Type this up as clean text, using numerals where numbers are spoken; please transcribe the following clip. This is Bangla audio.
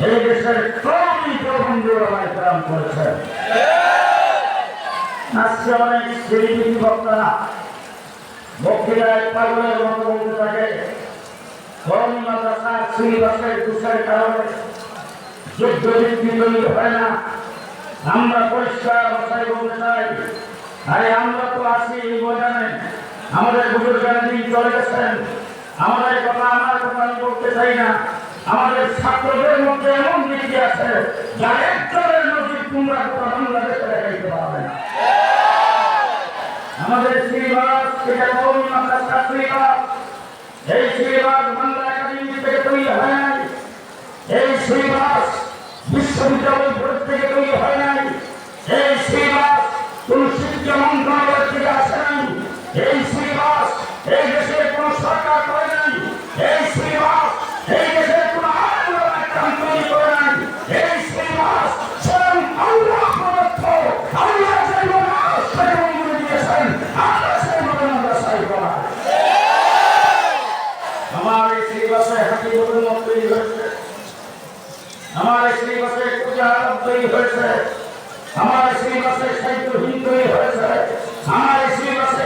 এই দেশের করেছেন। আজকে অনেক সেলিব্রিটি বক্তারা বক্তৃতায় পাগলের মতো বলতে থাকে কওমি মাদ্রাসা সিলেবাসের দোষের কারণে যোগ্য ব্যক্তি তৈরি হয় না। আমরা পরিষ্কার ভাষায় বলতে চাই, আরে আমরা তো আছি এই ময়দানে, আমাদের বুজুর্গরা দিন চলে গেছেন, আমাদের কথা আমার কথা আমি বলতে চাই না। আমাদের ছাত্রদের মধ্যে এমন ব্যক্তি আছে যার একজনের নজির তোমরা গোটা বাংলাদেশে দেখাইতে পারবে না। আমাদের সিলেবাস এটা কওমি মাদ্রাসা সিলেবাস, এই সিলেবাস বাংলা একাডেমি থেকে তৈরি হয় নাই, এই সিলেবাস বিশ্ববিদ্যালয় বোর্ড থেকে তৈরি হয় নাই, এই সিলেবাস কোন শিক্ষা মন্ত্রণালয় থেকে আসে নাই, এই সিলেবাস এই দেশের কোন সরকার করে নাই, এই সিলেবাস এই দেশের কোন আন্দোলন তৈরি করে নাই, এই সিলেবাস স্বয়ং আল্লাহ প্রদত্ত, আল্লাহ যে মহারাষ্ট্রকে মঞ্জুরি দিয়েছেন, আমরা সেই মাদ্রাসায় পড়াই। আমার এই সিলেবাসে হাকিমুল মত তৈরি হয়েছে, আমার এই সিলেবাসে কুজাহাত তৈরি হয়েছে, আমার এই সিলেবাসে সাহিত্যহীন তৈরি হয়েছে, আমার এই সিলেবাসে